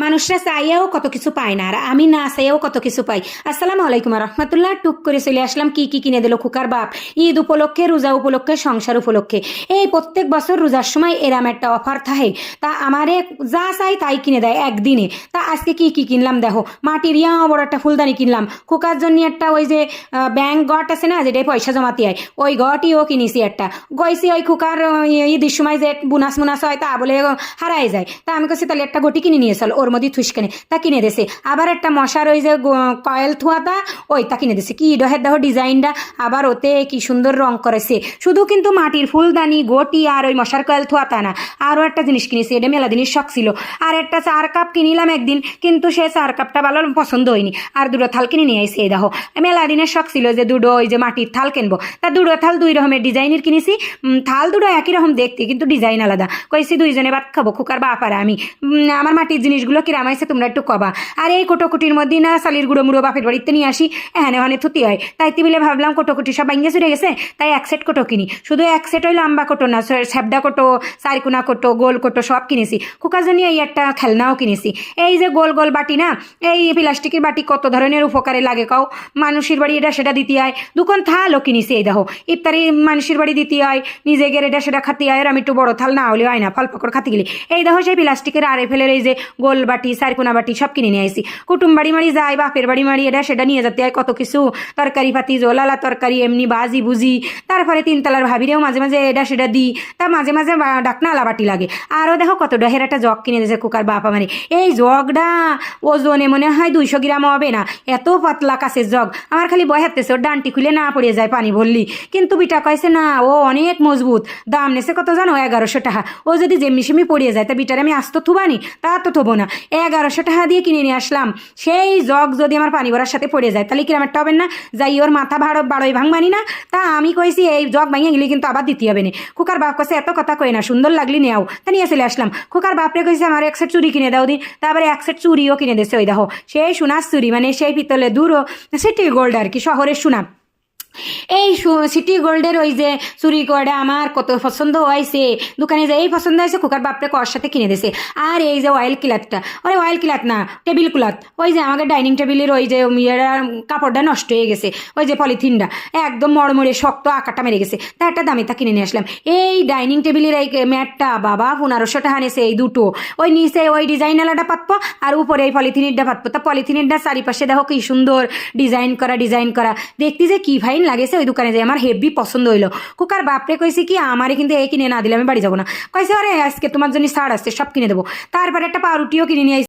মানুষরা চাইয়াও কত কিছু পায় না, আর আমি না চাইয়াও কত কিছু পাই। আসসালামু আলাইকুম রহমতুল্লাহ। টুক করে চলে আসলাম কি কি কিনে দিল খুকার বাপ ঈদ উপলক্ষে, রোজা উপলক্ষে, সংসার উপলক্ষে। এই প্রত্যেক বছর রোজার সময় এরাম একটা অফার থাকে, তা আমারে যা চাই তাই কিনে দেয় একদিনে। তা আজকে কি কি কিনলাম দেখো। মাটির বড় একটা ফুলদানি কিনলাম, খুকার জন্য একটা ওই যে ব্যাংক গট আছে না, যেটাই পয়সা জমাতে হয়, ওই গটিও কিনেছি একটা। গইছি ওই খুকার ঈদের সময় যে বুনাস মুনাস হয় তা বলে হারাই যায়, তা আমি কাছে তাহলে একটা গটি কিনে নিয়ে চল, ওর মধ্যে থুসকেনে তা কিনে দেছে। আবার একটা মশার ওই যে কয়েল থুয়াতা ওইটা কিনে দিছে, কি ডহের দেখো ডিজাইনটা, আবার ওতে কি সুন্দর রং করেছে। শুধু কিন্তু মাটির ফুলদানি গটি আর ওই মশার কয়েল থুয়াতা না, আরও একটা জিনিস কিনেছি, এটা মেলা জিনিস শখ ছিল। আর একটা চার কাপ কিনিলাম একদিন, কিন্তু সে চার কাপটা ভালো পছন্দ হয়নি, আর দুটো থাল কিনে নিয়ে আইসি। এই দেখো মেলা দিনের শখ ছিল যে দুটো ওই যে মাটির থাল কিনবো, তা দুটো থাল দুই রকমের ডিজাইনের কিনেছি। থাল দুটো একই রকম দেখতে, কিন্তু ডিজাইন আলাদা। কইছি দুইজনে ভাত খাবো, খুকার বাপারা আমি। আমার মাটির জিনিসগুলো কিরাম আইছে তোমরা একটু কবা। আর এই কোটোকুটির মধ্যে না চালির গুঁড়ো মুড়ো বাপের বাড়িতে নিয়ে আসি, এখানে ওখানে থুতি হয়, তাই বলে ভাবলাম কোটোকুটি সব ভাঙ্গে চুরে গেছে, তাই এক সেট কোটো কিনি। শুধু এক সেট ওই লম্বা কোটো না, ছ্যাবডা কোটো, চারিকোনা কোটো, গোল কোটো সব কিনেছি। খুকার জন্য এই একটা খেলনাও কিনেছি, এই যে গোল গোল বাটি না, এই প্লাস্টিকের বাটি কত ধরনের উপকারে লাগে কাও। মানুষের বাড়ি এটা সেটা দিতে হয়, দুখন থালও কিনেছি। এই দেখো ইফতারি মানুষের বাড়ি দিতে হয়, নিজে গেলে এটা সেটা খাতে হয়, আর আমি একটু বড় থাল না হলে হয় না, ফল পাকড় খাতে গেলে। এই দেখো সেই প্লাস্টিকের আরে ফেলের এই যে গোল বাটি, চারকোনা বাটি সব কিনে নিয়ে আসি। কুটুম বাড়ি মারি যায়, বাপের বাড়ি মারি এটা সেটা নিয়ে যেতে হয়, কত কিছু তরকারি পাতি, জোলালা তরকারি, এমনি বাজি বুঝি। তারপরে তিনতলার ভাবিরেও মাঝে মাঝে এটা সেটা দিই, তা মাঝে মাঝে ডাকনা আলাবাটি লাগে। আরও দেখো কত ডহের একটা জগ কিনে দিয়েছে কুকার বাপ আমারে। এই জগটা ওজনে মনে হয় 200 গ্রাম হবে না, এত পাতলা কাছের জগ। আমার খালি ভয় হাতেছে ওর ডানটি খুলে না পড়ে যায় পানি ভরলি, কিন্তু বিটা কয়েছে না, ও অনেক মজবুত। দাম নেছে কত জানো? 1100 টাকা। ও যদি যেমনি সেমনি পড়িয়ে যায় তা বিটারে আমি আস্ত থুবানি, তা তো থবো না। 1100 টাকা দিয়ে কিনে নিয়ে আসলাম। সেই জগ যদি আমার পানি ভরার সাথে পড়ে যায় তাহলে কিরম একটা হবেন না? যাই ওর মাথা বাড়োই ভাঙবানি না। তা আমি কইছি এই জগ ভাঙিয়ে গেলে কিন্তু আবার দিতে হবে না। খুকার বাপ কাছে এত কথা কই না, সুন্দর লাগলি নেও, তা নিয়ে চলে আসলাম। খুকার বাপরে কইছে আমার এক সেট চুরি কিনে দাও দিন, তারপরে এক সেট চুরিও কিনে দিয়েছে। ওই দেখো সেই সোনার চুরি, মানে সেই পিতলে দূরও সিটি গোল্ড আর কি, শহরের সোনা। এই সিটি গোল্ডের ওই যে চুরি কয়টা আমার কত পছন্দ হয়েছে, দোকানে যে এই পছন্দ হয়েছে খুকার বাপরে কর সাথে কিনে দিয়েছে। আর এই যে অয়েল ক্লাথটা, ওরে অয়েল ক্লাথ না, টেবিল ক্লথ, ওই যে আমাদের ডাইনিং টেবিলের ওই যে কাপড়টা নষ্ট হয়ে গেছে, ওই যে পলিথিনটা একদম মরমরে শক্ত, আকারটা মেরে গেছে, তা একটা দামি তা কিনে নিয়ে আসলাম। এই ডাইনিং টেবিলের এই ম্যাটটা বাবা 1500 টাকা নিয়েছে, এই দুটো। ওই নিচে ওই ডিজাইনালাটা পাতবো, আর উপরে এই পলিথিনেরটা পাতবো। তা পলিথিনেরটা চারিপাশে দেখো কি সুন্দর ডিজাইন করা, দেখতে যে কি ফাইন লাগেছে। ওই দোকানে যে আমার হেভি পছন্দ হইলো। কুকার বাপরে কইছি কি আমারে কিন্তু এই কিনে না দিলে আমি বাড়ি যাবো না। কইছে আরে আজকে তোমার জন্য ছাড় আসছে, সব কিনে দেবো। তারপরে একটা পাউরুটিও কিনে নিয়ে